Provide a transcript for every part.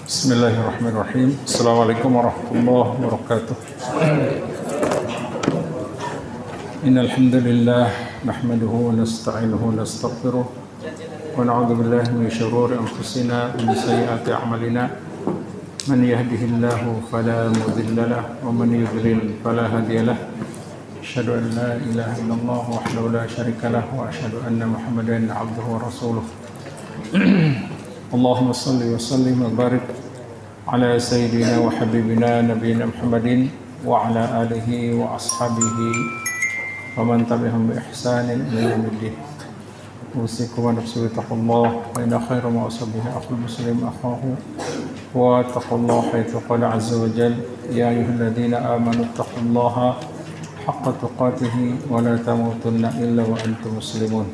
Bismillahirrahmanirrahim. Assalamualaikum warahmatullahi wabarakatuh. Innal hamdalillah nahmaduhu wa nasta'inuhu wa nastaghfiruh wa na'udzu billahi min shururi anfusina wa min sayyiati a'malina. Man yahdihillahu fala mudilla lahu wa man yudlil fala hadiya lahu. Asyhadu an la ilaha illallah wahdahu la syarika lahu wa asyhadu anna Muhammadan 'abduhu wa rasuluh. Allahumma salli wa sallim wa barik ala sayyidina wa habibina nabiyina Muhammadin wa ala alihi wa ashabihi wa man tabi'ahum bi ihsanin ila yaumiddin. Usikum wa nafsi bi taqwallah wa inna khayra ma usabihi akhul muslim akhahu wa taqwallaha haitsu qala azza wa jalla ya ayyuhalladzina amanu taqullaha haqqa tuqatih wa la tamutunna illa wa antum muslimun.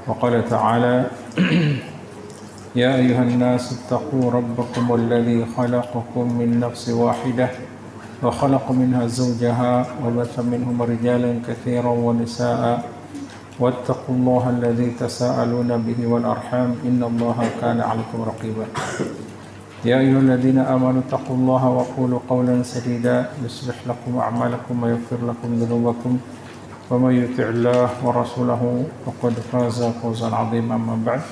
Wa qala ta'ala يا أيها الناس اتقوا ربكم الذي خلقكم من نفس واحدة وخلق منها زوجها وبث منهما رجالا كثيرا ونساء واتقوا الله الذي تساءلون به والأرحام إن الله كان عليكم رقيبا يا أيها الذين آمنوا اتقوا الله وقولوا قولا سديدا يصلح لكم أعمالكم ويغفر لكم ذنوبكم ومن يطع الله ورسوله فقد فاز فوزا عظيما. أما بعد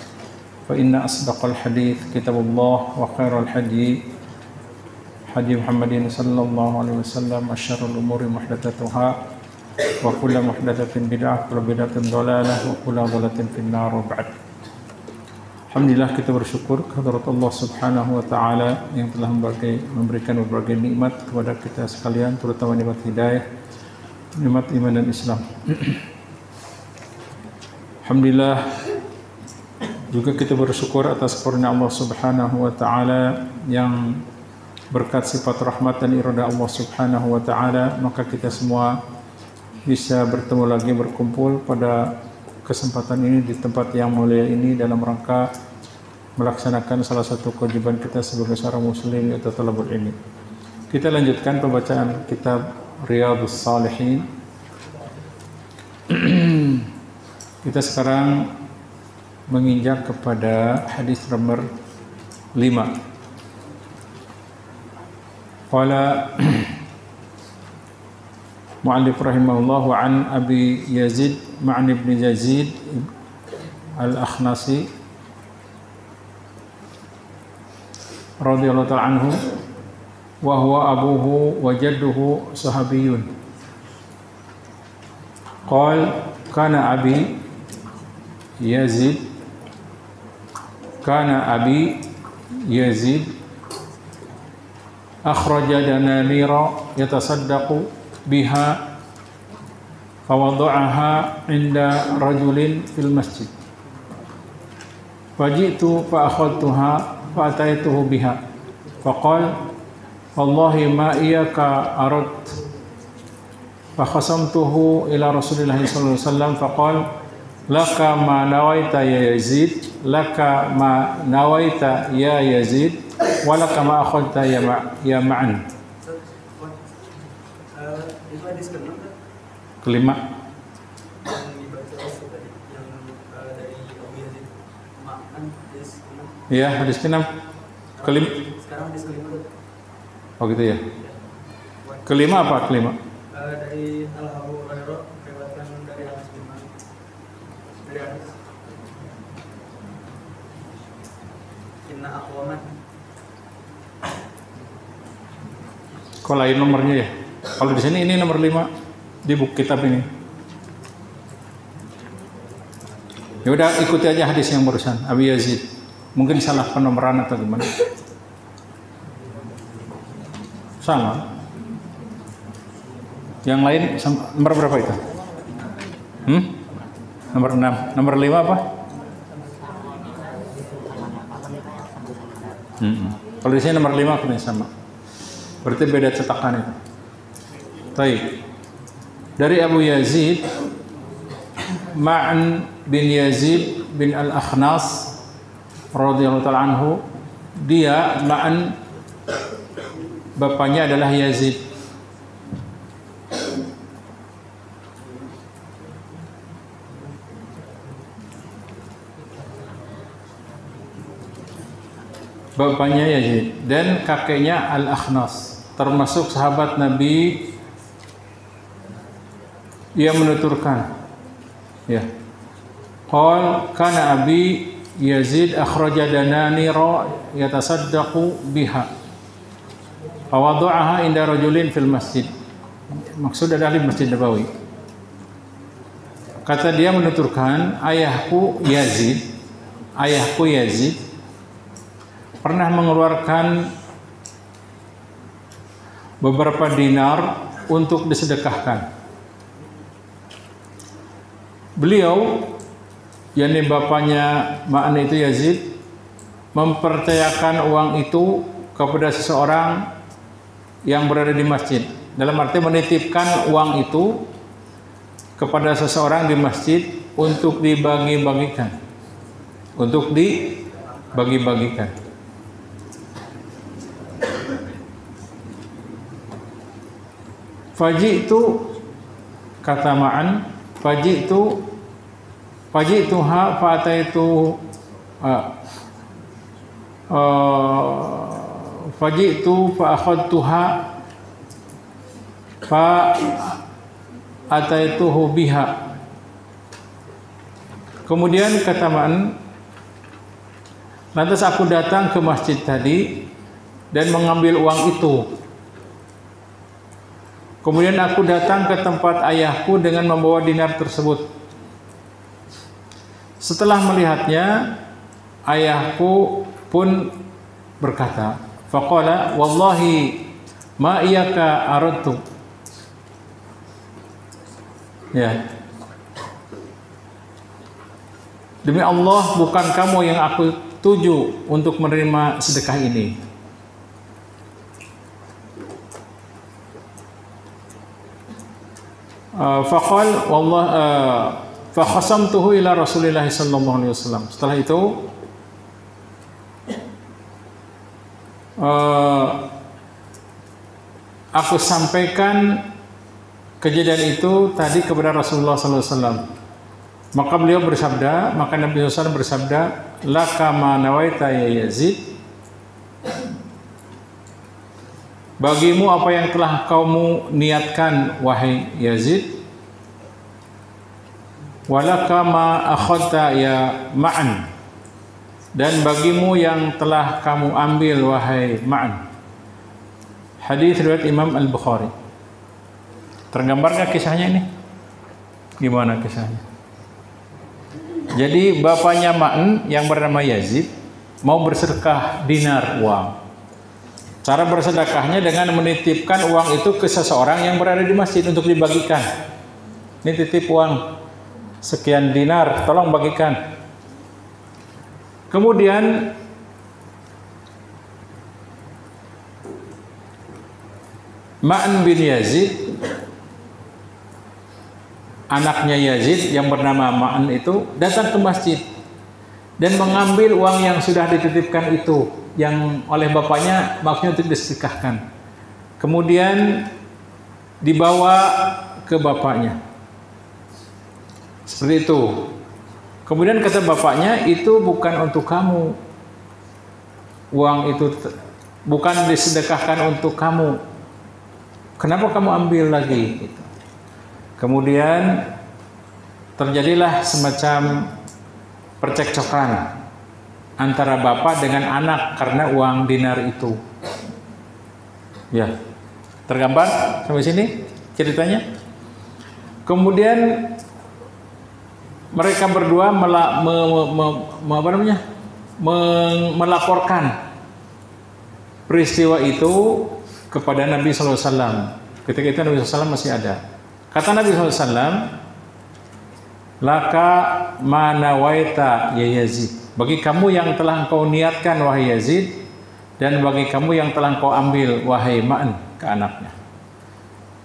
فإن أصدق الحديث كتاب الله وخير الهدي هدي محمد صلى الله عليه وسلم وشر الأمور محدثاتها وكل محدثة بدعة وكل بدعة ضلالة وكل ضلالة في النار وبعد. Alhamdulillah, kita bersyukur kehadirat Allah Subhanahu wa taala yang telah memberikan berbagai nikmat kepada kita sekalian, terutama nikmat hidayah, nikmat iman dan Islam. Alhamdulillah, juga kita bersyukur atas karunia Allah Subhanahu wa taala yang berkat sifat rahmat dan irada Allah Subhanahu wa taala, maka kita semua bisa bertemu lagi, berkumpul pada kesempatan ini di tempat yang mulia ini dalam rangka melaksanakan salah satu kewajiban kita sebagai seorang muslim, yaitu talabul ilmi. Kita lanjutkan pembacaan kitab Riyadhus Shalihin. Kita sekarang menginjak kepada hadis nomor 5. Qala mu'allif rahimahullah wa an Abi Yazid Ma'an ibn Yazid al-Akhnasi radhiyallahu ta'ala anhu wa huwa abuhu wa jadduhu sahabiyun. Qala kana Abi Yazid akhraja dananira yatasaddaqu biha fawada'aha inda rajulin fil masjid faji'tu fa akhadtuha fa ataituhu biha faqala wallahi ma iyaka aradtu fa khasamtuhu ila Rasulillah sallallahu alaihi wasallam faqala laka ma nawaita ya Yazid, laka ma nawaita ya Yazid, walaka ma akhadta ya Ma'an. Itu hadis kelima. Iya, hadis ke-6. Kelima. Sekarang hadis kelima. Oh gitu ya. Kelima apa kelima? Dari Al-Abu Hurairah, riwayatkan dari Anas bin Malik. Dari Anas. Inna aqwaman. Kok lain nomornya ya? Kalau di sini ini nomor 5 di buku kitab ini. Ya udah, ikuti aja hadis yang barusan Abi Yazid. Mungkin salah penomoran atau gimana? Sama. Yang lain nomor berapa itu? Nomor 6. Nomor 5 apa? Kalau di sini nomor 5 katanya sama. Berarti beda cetakan itu. Baik. Dari Abu Yazid Ma'an bin Yazid bin Al-Akhnas radhiyallahu ta'ala anhu, dia Ma'an bapaknya adalah Yazid. bapaknya Yazid dan kakeknya Al-Akhnas, termasuk sahabat Nabi. Ia menuturkan, ya, qal kana abi Yazid akhraja dananira yatasaddaqu biha fa wada'aha inda rajulin fil masjid. Maksud adalah di Masjid Nabawi. Kata dia menuturkan, ayahku Yazid pernah mengeluarkan beberapa dinar untuk disedekahkan. Beliau, yakni bapaknya Ma'an itu Yazid, mempercayakan uang itu kepada seseorang yang berada di masjid. Dalam arti menitipkan uang itu kepada seseorang di masjid untuk dibagi-bagikan. Faji'tu, kata Ma'an, faji'tuha fa'ataitu faji'tu fa'akhadtuha fa'ataituhu biha. Kemudian kata Ma'an, lantas aku datang ke masjid tadi dan mengambil uang itu. Kemudian aku datang ke tempat ayahku dengan membawa dinar tersebut. Setelah melihatnya, ayahku pun berkata, faqala wallahi ma iyaka aradtu. Ya. Demi Allah, bukan kamu yang aku tuju untuk menerima sedekah ini. Faqal wallah fa khasamtuhu ila Rasulillah sallallahu alaihi wasallam. Setelah itu aku sampaikan kejadian itu tadi kepada Rasulullah sallallahu alaihi wasallam. Maka beliau bersabda, maka Nabi SAW bersabda, laka ma nawaita ya Yazid, bagimu apa yang telah kamu niatkan wahai Yazid, walaka ma akhadta ya Ma'an, dan bagimu yang telah kamu ambil wahai Ma'an. Hadis riwayat Imam Al-Bukhari. Tergambarkah kisahnya ini? Gimana kisahnya? Jadi bapaknya Ma'an yang bernama Yazid mau bersedekah dinar uang. Cara bersedekahnya dengan menitipkan uang itu ke seseorang yang berada di masjid untuk dibagikan. Ini titip uang sekian dinar, tolong bagikan. Kemudian Ma'an bin Yazid, anaknya Yazid yang bernama Ma'an itu datang ke masjid dan mengambil uang yang sudah dititipkan itu, yang oleh bapaknya maksudnya untuk disedekahkan. Kemudian dibawa ke bapaknya. Seperti itu. Kemudian kata bapaknya, itu bukan untuk kamu. Uang itu bukan disedekahkan untuk kamu. Kenapa kamu ambil lagi? Kemudian terjadilah semacam percekcokan antara bapak dengan anak karena uang dinar itu. Ya, tergambar sampai sini ceritanya. Kemudian mereka berdua melaporkan peristiwa itu kepada Nabi SAW. Ketika itu Nabi SAW masih ada. Kata Nabi SAW, laka ma nawaita ya Yazid, bagi kamu yang telah engkau niatkan wahai Yazid, dan bagi kamu yang telah engkau ambil wahai Ma'an, ke anaknya.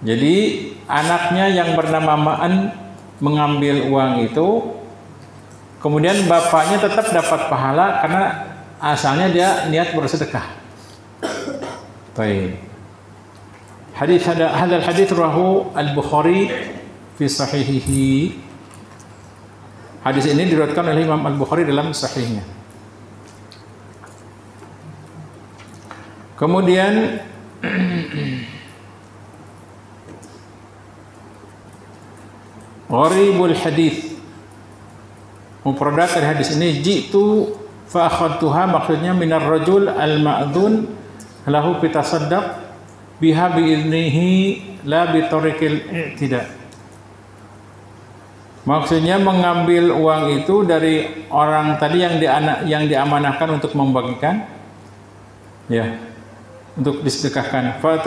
Jadi anaknya yang bernama Ma'an mengambil uang itu, kemudian bapaknya tetap dapat pahala karena asalnya dia niat bersedekah. Baik. Hadal hadits rawahu Al-Bukhari fi sahihihi. Hadis ini diriwayatkan oleh Imam Al-Bukhari dalam sahihnya. Kemudian gharibul hadis, mufradat dari hadis ini, jitu fa akhadtuha, maksudnya minar rajul al ma'dzun lahu fitasaddaq biha bi idnihi la bi tariqil i'tida. Maksudnya mengambil uang itu dari orang tadi yang diamanahkan untuk membagikan, ya, untuk disedekahkan. Fa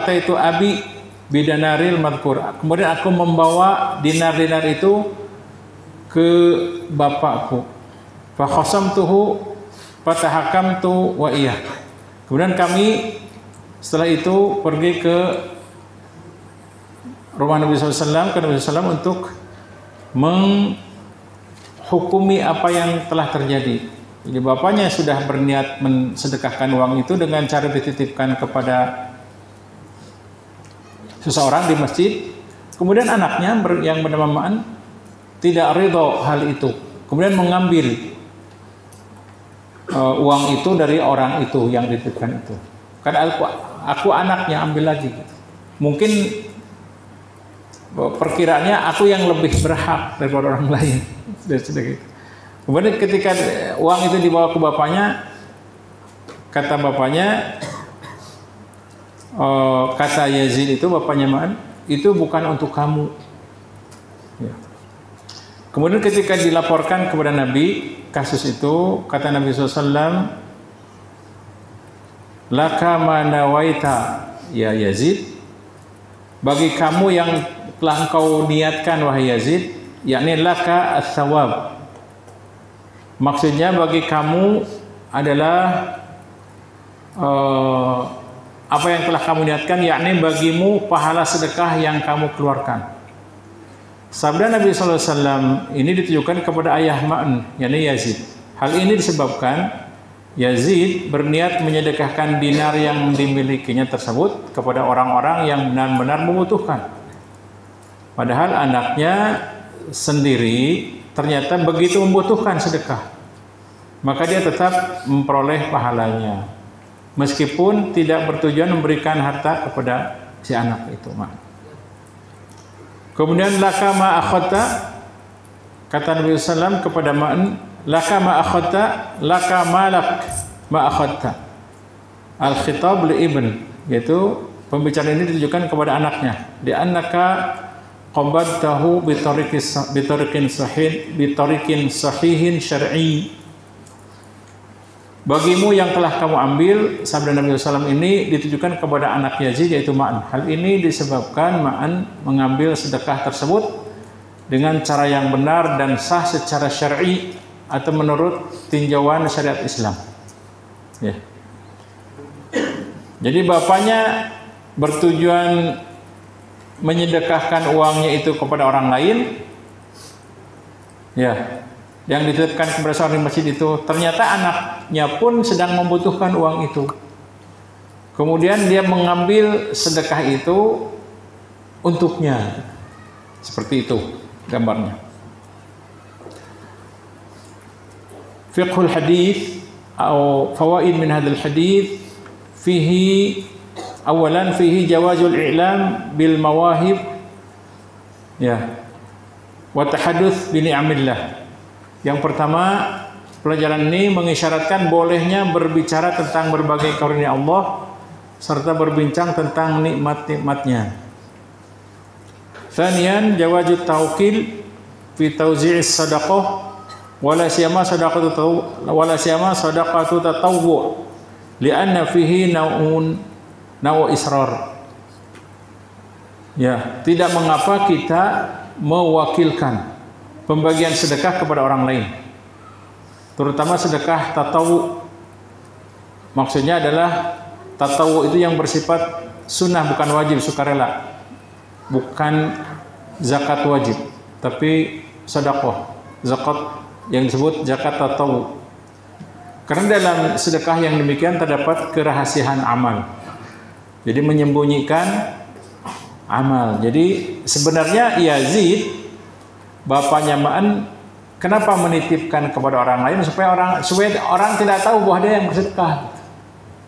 ataitu abi bidanaril madkur. Kemudian aku membawa dinar-dinar itu ke bapakku. Fa khasamtuhu fatahakamtu wa iyah. Kemudian kami setelah itu pergi ke rumah Nabi SAW, ke Nabi SAW untuk menghukumi apa yang telah terjadi. Jadi bapaknya sudah berniat mensedekahkan uang itu dengan cara dititipkan kepada seseorang di masjid. Kemudian anaknya yang bernama Ma'an tidak ridho hal itu, kemudian mengambil uang itu dari orang itu yang dititipkan itu. Karena aku anaknya, ambil lagi. Mungkin perkiraannya aku yang lebih berhak daripada orang lain. Gitu. Kemudian ketika uang itu dibawa ke bapaknya, kata bapaknya, kata Yazid itu, bapaknya Ma'an, itu bukan untuk kamu. Ya. Kemudian ketika dilaporkan kepada Nabi kasus itu, kata Nabi SAW, laka ma nawaita ya Yazid, bagi kamu yang telah engkau niatkan wahai Yazid, yakni laka as-sawab. Maksudnya bagi kamu adalah apa yang telah kamu niatkan, yakni bagimu pahala sedekah yang kamu keluarkan. Sabda Nabi SAW ini ditujukan kepada ayah Ma'an, yakni Yazid. Hal ini disebabkan Yazid berniat menyedekahkan dinar yang dimilikinya tersebut kepada orang-orang yang benar-benar membutuhkan. Padahal anaknya sendiri ternyata begitu membutuhkan sedekah, maka dia tetap memperoleh pahalanya, meskipun tidak bertujuan memberikan harta kepada si anak itu. Kemudian laka ma akhadta, kata Nabi SAW kepada Ma'an, laka ma akhadta, laka malak ma akhadta. Al-khitab li ibn, yaitu pembicaraan ini ditujukan kepada anaknya. Di annaka qabadtahu bitariqin sahihin syar'i. Bagimu yang telah kamu ambil, sabda Nabi SAW ini ditujukan kepada anak Yazid, yaitu Ma'an. Hal ini disebabkan Ma'an mengambil sedekah tersebut dengan cara yang benar dan sah secara syar'i atau menurut tinjauan syariat Islam. Ya. Jadi bapaknya bertujuan menyedekahkan uangnya itu kepada orang lain, ya, yang dititipkan kepada seorang di masjid itu, ternyata anaknya pun sedang membutuhkan uang itu. Kemudian dia mengambil sedekah itu untuknya. Seperti itu gambarnya. Fiqhul hadis atau fawaid min hadzal hadis, fihi awalan fihi jawazul i'lam bil mawahib, ya, wa tahadduts bi ni'amillah. Yang pertama, pelajaran ini mengisyaratkan bolehnya berbicara tentang berbagai karunia Allah serta berbincang tentang nikmat-nikmatnya. Tsaniyan, jawazut tawqil fi tawzi'is sadaqah wala siyama sadaqatu tatawwu' li'anna fihi nau'u israr. Ya, tidak mengapa kita mewakilkan pembagian sedekah kepada orang lain, terutama sedekah tatawu. Maksudnya adalah tatawu itu yang bersifat sunnah, bukan wajib, sukarela, bukan zakat wajib, tapi sedekah zakat yang disebut zakat tatawu. Karena dalam sedekah yang demikian terdapat kerahasiaan amal, jadi menyembunyikan amal. Jadi sebenarnya Yazid, bapaknya Ma'an, kenapa menitipkan kepada orang lain supaya orang tidak tahu bahwa dia yang bersedekah.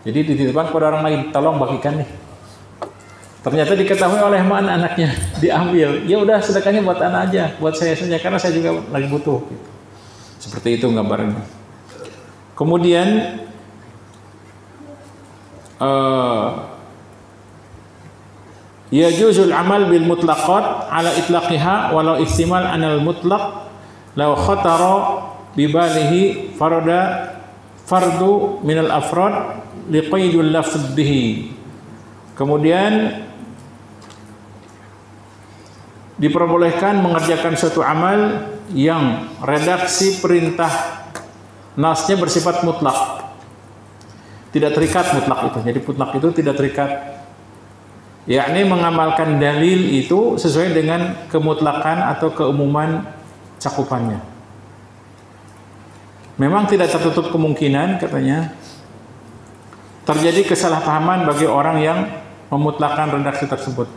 Jadi dititipkan kepada orang lain, tolong bagikan nih. Ternyata diketahui oleh mana anaknya, diambil. Ya udah sedekahnya buat anak aja, buat saya saja karena saya juga lagi butuh. Gitu. Seperti itu gambarannya. Kemudian yajuzul amal bil mutlaqat ala itlaqiha walau ihtimal anal mutlaq law khatara bibalihi fardu minal afrad liqaidul lafdh bihi. Kemudian diperbolehkan mengerjakan suatu amal yang redaksi perintah nasnya bersifat mutlak, tidak terikat mutlak itu. Jadi mutlak itu tidak terikat, yakni mengamalkan dalil itu sesuai dengan kemutlakan atau keumuman cakupannya. Memang tidak tertutup kemungkinan katanya terjadi kesalahpahaman bagi orang yang memutlakan redaksi tersebut,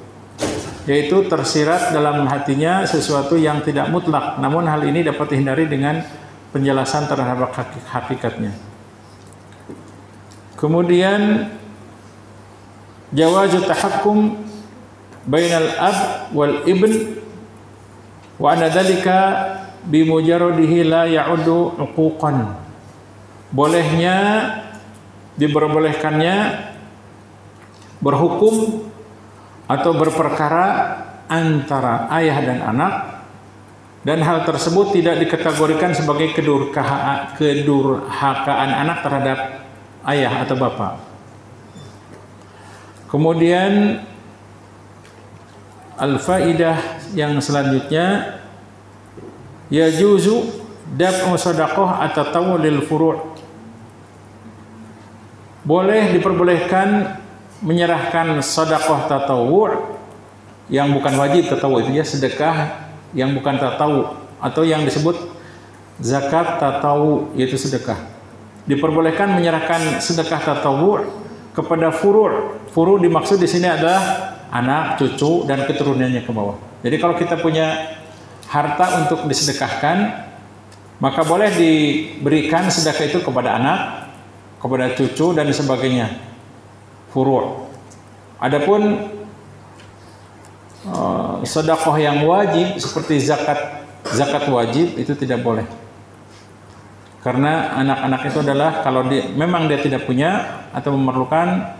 yaitu tersirat dalam hatinya sesuatu yang tidak mutlak, namun hal ini dapat dihindari dengan penjelasan terhadap hakikatnya. Kemudian jawazu tahakkum bainal ab wal ibn wa anna dzalika bi mujarradihi la ya'uddu uquqan. Bolehnya diperbolehkannya berhukum atau berperkara antara ayah dan anak, dan hal tersebut tidak dikategorikan sebagai kedurhakaan anak terhadap ayah atau bapak. Kemudian al-faidah yang selanjutnya yajuzu daf'u shadaqah atau lil furu'. Boleh diperbolehkan menyerahkan sedekah tatawwu' yang bukan wajib. Tatawwu itu ya sedekah yang bukan tatawwu atau yang disebut zakat tatawwu, yaitu sedekah. Diperbolehkan menyerahkan sedekah tatawwu' kepada furu'. Furu' dimaksud di sini adalah anak, cucu dan keturunannya ke bawah. Jadi kalau kita punya harta untuk disedekahkan, maka boleh diberikan sedekah itu kepada anak, kepada cucu dan sebagainya, furu'. Adapun sedekah yang wajib seperti zakat wajib itu tidak boleh, karena anak-anak itu adalah kalau memang dia tidak punya atau memerlukan,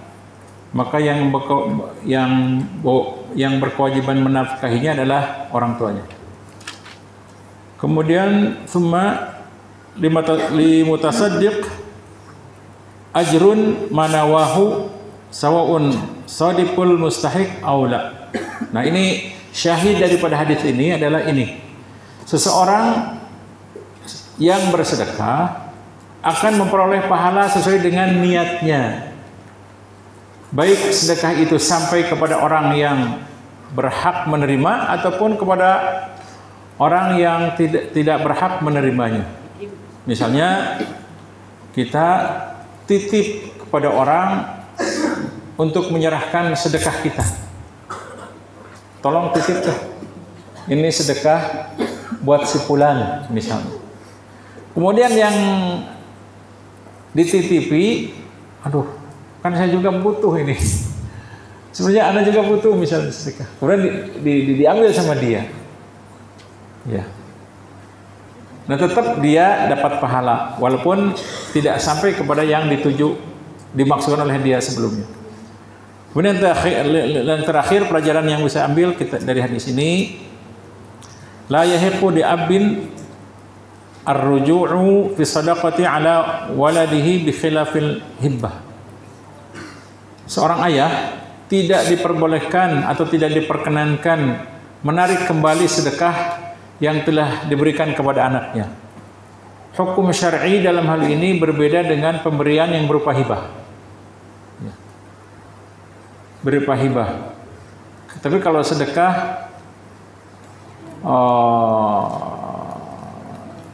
maka yang berkewajiban menafkahinya adalah orang tuanya. Kemudian summa limutasaddiq ajrun manawahu sawaun sadiqul mustahiq aula. Nah, ini syahid daripada hadis ini adalah ini. Seseorang yang bersedekah akan memperoleh pahala sesuai dengan niatnya. Baik sedekah itu sampai kepada orang yang berhak menerima ataupun kepada orang yang tidak berhak menerimanya. Misalnya kita titip kepada orang untuk menyerahkan sedekah kita. Tolong titip tuh. Ini sedekah buat si fulan misalnya. Kemudian yang dititipi, aduh, kan saya juga butuh ini. Sebenarnya Anda juga butuh misalnya sedekah. Kemudian diambil sama dia. Ya. Nah, tetap dia dapat pahala walaupun tidak sampai kepada yang dimaksudkan oleh dia sebelumnya. Kemudian terakhir pelajaran yang bisa ambil kita dari hadis ini, la yahiqu di abin ar-ruju'u fi sadaqati ala waladihi bi khilafil hibbah. Seorang ayah tidak diperbolehkan atau tidak diperkenankan menarik kembali sedekah yang telah diberikan kepada anaknya. Hukum syar'i dalam hal ini berbeda dengan pemberian yang berupa hibah. Berupa hibah. Tapi kalau sedekah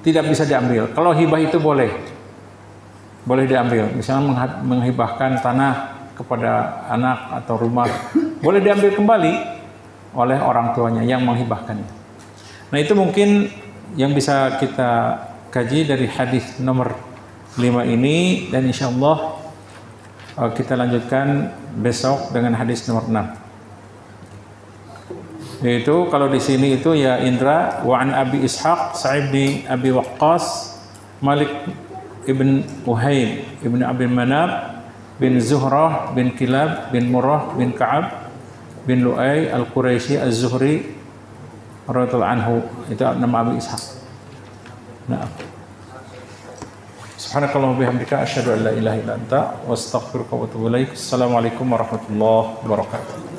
tidak bisa diambil. Kalau hibah itu boleh diambil. Misalnya menghibahkan tanah kepada anak atau rumah, boleh diambil kembali oleh orang tuanya yang menghibahkannya. Nah, itu mungkin yang bisa kita kaji dari hadis nomor 5 ini, dan insyaallah Kita lanjutkan besok dengan hadis nomor 6. Yaitu kalau di sini itu ya Indra wa an Abi Ishaq Sa'id bin Abi Waqqas Malik ibn Uhaim ibn Abi Manab bin Zuhrah bin Kilab bin Murrah bin Ka'ab bin Lu'ay al-Quraisy az-Zuhri radhiyallahu anhu. Itu nama Abi Ishaq. Nah. Subhanakallah wa bihamdika asyhadu an la ilaha illa anta wa astaghfiruka wa atubu ilaik. Assalamualaikum warahmatullahi wabarakatuh.